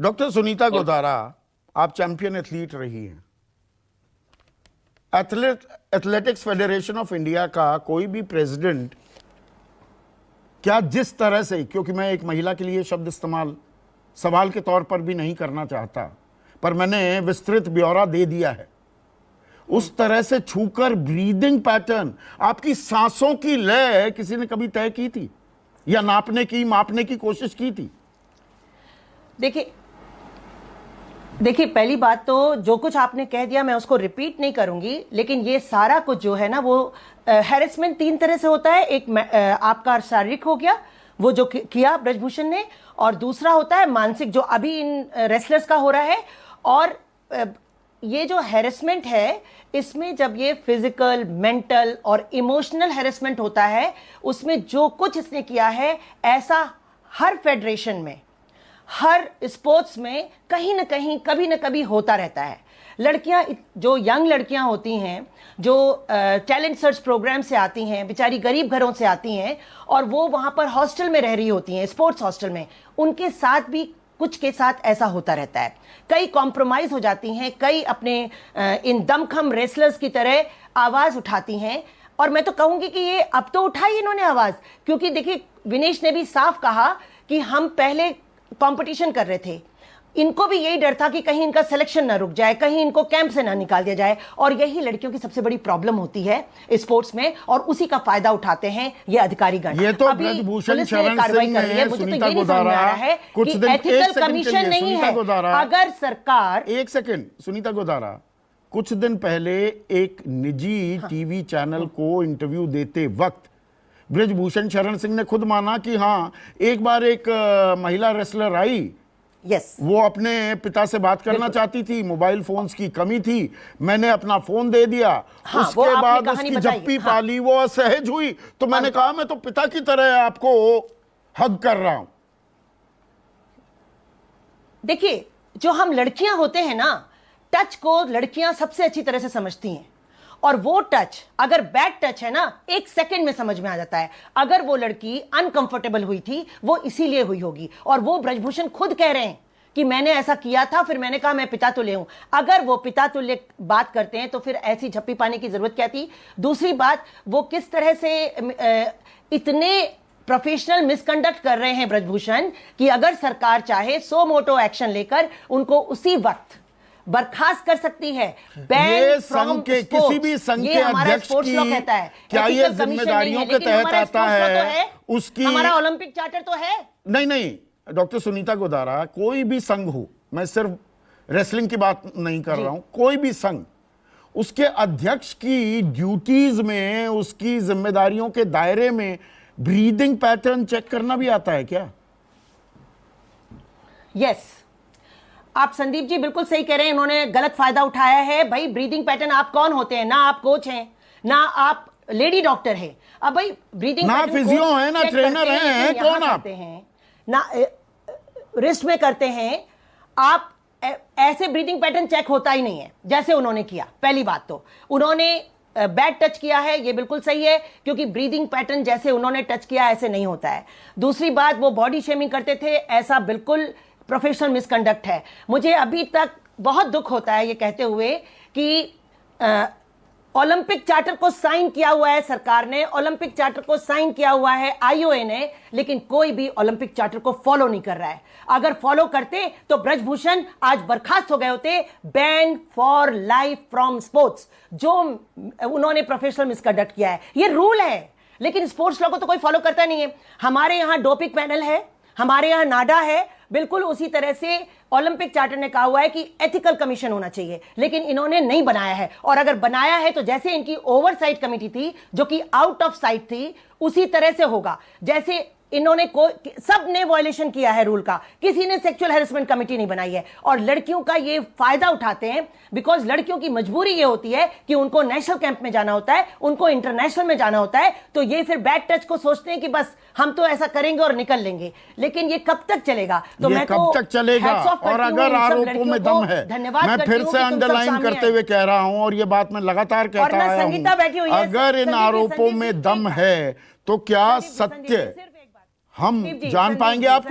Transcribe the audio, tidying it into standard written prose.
Doctor Sunita Godara, आप champion athlete रही हैं। एथलेटिक्स फेडरेशन ऑफ इंडिया का कोई भी प्रेसिडेंट क्या जिस तरह से, क्योंकि मैं एक महिला के लिए शब्द इस्तेमाल सवाल के तौर पर भी नहीं करना चाहता, पर मैंने विस्तृत ब्यौरा दे दिया है, उस तरह से छूकर ब्रीदिंग पैटर्न, आपकी सांसों की लय किसी ने कभी तय की थी या मापने की कोशिश की थी? देखिए पहली बात तो जो कुछ आपने कह दिया मैं उसको रिपीट नहीं करूंगी, लेकिन ये सारा कुछ जो है ना वो हैरेसमेंट तीन तरह से होता है। एक आपका शारीरिक हो गया, वो जो किया ब्रजभूषण ने, और दूसरा होता है मानसिक, जो अभी इन रेसलर्स का हो रहा है। और ये जो हैरेसमेंट है, इसमें जब ये फिजिकल, मेंटल और इमोशनल हैरेसमेंट होता है, उसमें जो कुछ इसने किया है, ऐसा हर फेडरेशन में, हर स्पोर्ट्स में कहीं ना कहीं कभी ना कभी होता रहता है। लड़कियां, जो यंग लड़कियां होती हैं, जो टैलेंट सर्च प्रोग्राम से आती हैं, बेचारी गरीब घरों से आती हैं, और वो वहां पर हॉस्टल में रह रही होती हैं, स्पोर्ट्स हॉस्टल में, उनके साथ भी कुछ के साथ ऐसा होता रहता है। कई कॉम्प्रोमाइज हो जाती हैं, कई अपने इन दमखम रेसलर्स की तरह आवाज उठाती हैं। और मैं तो कहूंगी कि ये अब तो उठाई इन्होंने आवाज, क्योंकि देखिए विनेश ने भी साफ कहा कि हम पहले कंपटीशन कर रहे थे, इनको भी यही डर था कि कहीं इनका सिलेक्शन ना रुक जाए, कहीं इनको कैंप से ना निकाल दिया जाए। और यही लड़कियों की सबसे बड़ी प्रॉब्लम होती है स्पोर्ट्स में, और उसी का फायदा उठाते हैं ये अधिकारीगण। ये तो ब्रजभूषण शरण सिंह ने सुनीता गोदारा कुछ दिन, एथिकल कमीशन नहीं है। अगर सरकार, एक सेकंड, सुनीता गोदारा कुछ दिन पहले एक निजी टीवी चैनल को इंटरव्यू देते वक्त ब्रजभूषण शरण सिंह ने खुद माना कि हाँ, एक बार एक महिला रेसलर आई, यस, वो अपने पिता से बात करना चाहती थी, मोबाइल फोन्स की कमी थी, मैंने अपना फोन दे दिया। हाँ, उसके बाद उसकी जप्पी पाली, वो असहज हुई, तो मैंने कहा मैं तो पिता की तरह आपको हग कर रहा हूं। देखिए, जो हम लड़कियां होते हैं ना, टच को लड़कियां सबसे अच्छी तरह से समझती हैं, और वो टच अगर बैड टच है ना, एक सेकंड में समझ में आ जाता है। अगर वो लड़की अनकंफर्टेबल हुई थी, वो इसीलिए हुई होगी। और वो ब्रजभूषण खुद कह रहे हैं कि मैंने ऐसा किया था, फिर मैंने कहा मैं पिता तुल्य हूं। अगर वो पिता तुल्य बात करते हैं तो फिर ऐसी झप्पी पाने की जरूरत क्या थी? दूसरी बात, वो किस तरह से इतने प्रोफेशनल मिसकंडक्ट कर रहे हैं ब्रजभूषण, कि अगर सरकार चाहे सो मोटो एक्शन लेकर उनको उसी वक्त बर्खास्त कर सकती है। ये संघ के किसी भी संघ के अध्यक्ष की क्या ये जिम्मेदारियों के तहत आता है? उसकी हमारा ओलंपिक चार्टर तो है। नहीं, डॉक्टर सुनीता गोदारा, कोई भी संघ हो, मैं सिर्फ रेसलिंग की बात नहीं कर रहा हूं, कोई भी संघ, उसके अध्यक्ष की ड्यूटीज में, उसकी जिम्मेदारियों के दायरे में ब्रीदिंग पैटर्न चेक करना भी आता है क्या? यस, आप संदीप जी बिल्कुल सही कह रहे हैं, इन्होंने गलत फायदा उठाया है। भाई ब्रीदिंग पैटर्न, आप कौन होते हैं? ना आप कोच हैं, ना आप लेडी डॉक्टर हैं। अब भाई ब्रीदिंग ना फिजियो है, ना ट्रेनर हैं, कौन आप हैं? ना रिस्ट में करते हैं आप। ऐसे ब्रीदिंग पैटर्न चेक होता ही नहीं है जैसे उन्होंने किया। पहली बात तो उन्होंने बैड टच किया है, ये बिल्कुल सही है, क्योंकि ब्रीदिंग पैटर्न जैसे उन्होंने टच किया ऐसे नहीं होता है। दूसरी बात, वो बॉडी शेमिंग करते थे, ऐसा बिल्कुल प्रोफेशनल मिसकंडक्ट है। मुझे अभी तक बहुत दुख होता है ये कहते हुए कि ओलंपिक चार्टर को साइन किया हुआ है सरकार ने, ओलंपिक चार्टर को साइन किया हुआ है आईओए ने, लेकिन कोई भी ओलंपिक चार्टर को फॉलो नहीं कर रहा है। अगर फॉलो करते तो ब्रजभूषण आज बर्खास्त हो गए होते, ban for life from sports, जो उन्होंने प्रोफेशनल मिसकंडक्ट किया है। ये रूल है, लेकिन स्पोर्ट्स लॉ को तो कोई फॉलो करता नहीं है। हमारे यहां डोपिंग पैनल है, हमारे यहां नाडा है, बिल्कुल उसी तरह से ओलंपिक चार्टर ने कहा हुआ है कि एथिकल कमीशन होना चाहिए, लेकिन इन्होंने नहीं बनाया है। और अगर बनाया है तो जैसे इनकी ओवरसाइट कमेटी थी जो कि आउट ऑफ साइट थी, उसी तरह से होगा। जैसे इन्होंने सब ने वायलेशन किया है रूल का, किसी ने सेक्सुअल हैरेसमेंट कमेटी नहीं बनाई है। और लड़कियों का ये फायदा उठाते हैं, बिकॉज लड़कियों की मजबूरी ये होती है कि उनको नेशनल कैंप में जाना होता है, उनको इंटरनेशनल में जाना होता है, तो ये फिर बैड टच को सोचते हैं कि बस हम तो ऐसा करेंगे और निकल लेंगे। लेकिन ये कब तक चलेगा? तो मैं कब तक चलेगा? और अगर आरोपों में दम है, मैं फिर से अंडरलाइन करते हुए कह रहा हूं, और ये बात मैं लगातार कहता आया हूं, अगर इन आरोपों में दम है तो क्या सत्य हम जान पाएंगे? आप